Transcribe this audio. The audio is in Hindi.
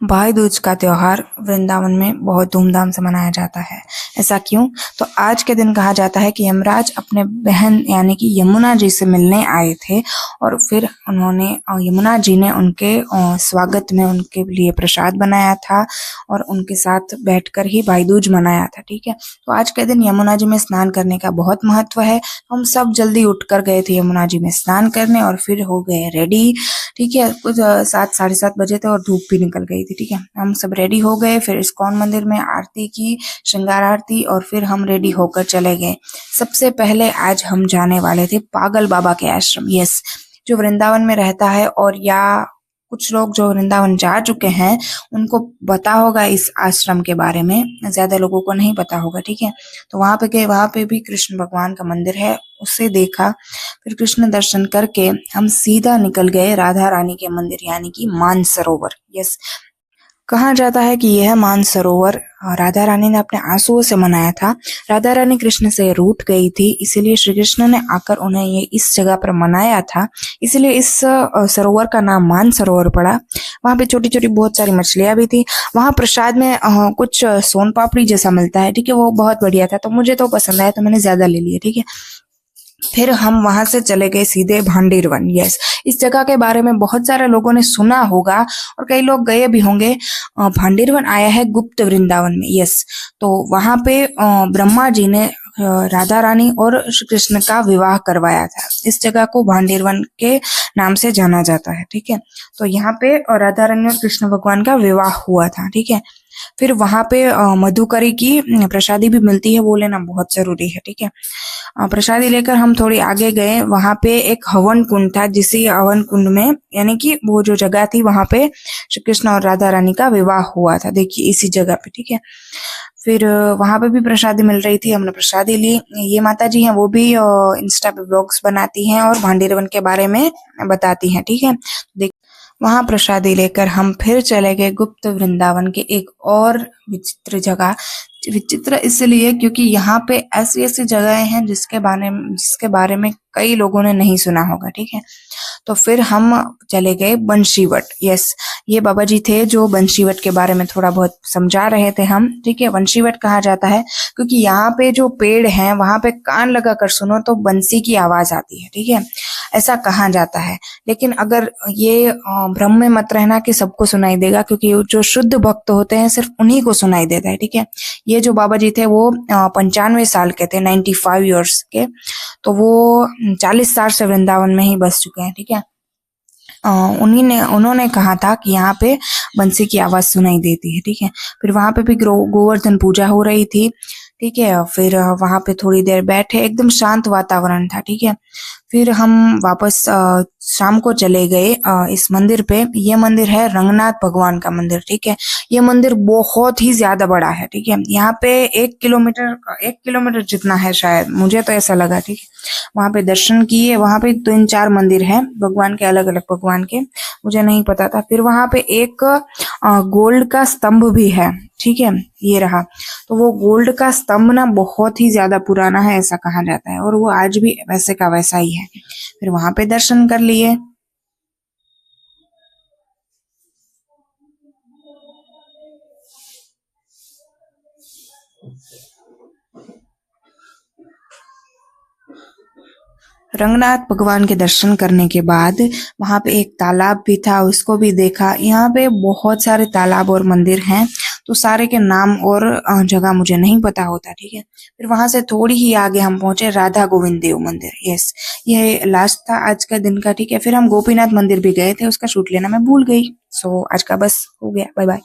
भाई दूज का त्योहार वृंदावन में बहुत धूमधाम से मनाया जाता है। ऐसा क्यों? तो आज के दिन कहा जाता है कि यमराज अपने बहन यानी कि यमुना जी से मिलने आए थे और फिर उन्होंने यमुना जी ने उनके स्वागत में उनके लिए प्रसाद बनाया था और उनके साथ बैठकर ही भाई दूज मनाया था। ठीक है, तो आज के दिन यमुना जी में स्नान करने का बहुत महत्व है। हम सब जल्दी उठकर गए थे यमुना जी में स्नान करने और फिर हो गए रेडी। ठीक है, कुछ 7 साढ़े 7 बजे थे और धूप भी निकल गई थी। ठीक है, हम सब रेडी हो गए, फिर इस्कॉन मंदिर में आरती की, श्रृंगार आरती, और फिर हम रेडी होकर चले गए। सबसे पहले आज हम जाने वाले थे पागल बाबा के आश्रम, यस, जो वृंदावन में रहता है। और या कुछ लोग जो वृंदावन जा चुके हैं उनको पता होगा इस आश्रम के बारे में, ज्यादा लोगों को नहीं पता होगा। ठीक है, तो वहां पे गए, वहां पे भी कृष्ण भगवान का मंदिर है, उसे देखा। फिर कृष्ण दर्शन करके हम सीधा निकल गए राधा रानी के मंदिर यानी कि मानसरोवर। यस, कहा जाता है कि यह मानसरोवर राधा रानी ने अपने आंसुओं से मनाया था। राधा रानी कृष्ण से रूठ गई थी, इसीलिए श्री कृष्ण ने आकर उन्हें ये इस जगह पर मनाया था, इसीलिए इस सरोवर का नाम मानसरोवर पड़ा। वहां पे छोटी छोटी बहुत सारी मछलियां भी थी। वहां प्रसाद में कुछ सोन पापड़ी जैसा मिलता है। ठीक है, वो बहुत बढ़िया था, तो मुझे तो पसंद आया, तो मैंने ज्यादा ले लिया। ठीक है, फिर हम वहां से चले गए सीधे भांडीरवन। यस, इस जगह के बारे में बहुत सारे लोगों ने सुना होगा और कई लोग गए भी होंगे। भांडीरवन आया है गुप्त वृंदावन में। यस, तो वहां पे ब्रह्मा जी ने राधा रानी और श्री कृष्ण का विवाह करवाया था। इस जगह को भांडीरवन के नाम से जाना जाता है। ठीक है, तो यहाँ पे राधा रानी और कृष्ण भगवान का विवाह हुआ था। ठीक है, फिर वहां पे मधुकरी की प्रसादी भी मिलती है, वो लेना बहुत जरूरी है। ठीक है, प्रसादी लेकर हम थोड़ी आगे गए, वहां पे एक हवन कुंड था, जिस हवन कुंड में यानी कि वो जो जगह थी वहां पे श्री कृष्ण और राधा रानी का विवाह हुआ था। देखिए इसी जगह पे। ठीक है, फिर वहां पे भी प्रसादी मिल रही थी, हमने प्रसादी ली। ये माता जी हैं, वो भी इंस्टा पे ब्लॉग्स बनाती हैं और भांडीरवन के बारे में बताती हैं। ठीक है, वहां प्रसादी लेकर हम फिर चले गए गुप्त वृंदावन के एक और विचित्र जगह। विचित्र इसलिए क्योंकि यहाँ पे ऐसी ऐसी जगहें हैं जिसके बारे में कई लोगों ने नहीं सुना होगा। ठीक है, तो फिर हम चले गए बंशीवट। यस, ये बाबा जी थे जो बंशीवट के बारे में थोड़ा बहुत समझा रहे थे हम। ठीक है, बंशीवट कहा जाता है क्योंकि यहाँ पे जो पेड़ हैं वहां पे कान लगाकर सुनो तो बंसी की आवाज आती है। ठीक है, ऐसा कहा जाता है। लेकिन अगर ये भ्रम में मत रहना कि सबको सुनाई देगा, क्योंकि जो शुद्ध भक्त होते हैं सिर्फ उन्हीं को सुनाई देता है। ठीक है, ये जो बाबा जी थे वो 95 साल के थे, 95 ईयर्स के, तो वो 40 साल से वृंदावन में ही बस चुके हैं। ठीक है, उन्होंने कहा था कि यहाँ पे बंसी की आवाज सुनाई देती है। ठीक है, फिर वहां पे भी गोवर्धन पूजा हो रही थी। ठीक है, फिर वहां पे थोड़ी देर बैठे, एकदम शांत वातावरण था। ठीक है, फिर हम वापस शाम को चले गए इस मंदिर पे। ये मंदिर है रंगनाथ भगवान का मंदिर। ठीक है, ये मंदिर बहुत ही ज्यादा बड़ा है। ठीक है, यहाँ पे 1 किलोमीटर जितना है शायद, मुझे तो ऐसा लगा। ठीक है, वहां पे दर्शन किए। वहां पे 3-4 मंदिर हैं भगवान के, अलग अलग भगवान के, मुझे नहीं पता था। फिर वहां पे एक गोल्ड का स्तंभ भी है। ठीक है, ये रहा। तो वो गोल्ड का स्तंभ ना बहुत ही ज्यादा पुराना है ऐसा कहा जाता है, और वो आज भी वैसे का वैसा ही है। फिर वहां पे दर्शन कर लिए। रंगनाथ भगवान के दर्शन करने के बाद वहां पे एक तालाब भी था, उसको भी देखा। यहाँ पे बहुत सारे तालाब और मंदिर हैं, तो सारे के नाम और जगह मुझे नहीं पता होता। ठीक है, फिर वहां से थोड़ी ही आगे हम पहुंचे राधा गोविंद देव मंदिर। यस, ये लास्ट था आज का दिन का। ठीक है, फिर हम गोपीनाथ मंदिर भी गए थे, उसका शूट लेना मैं भूल गई। सो आज का बस हो गया, बाय बाय।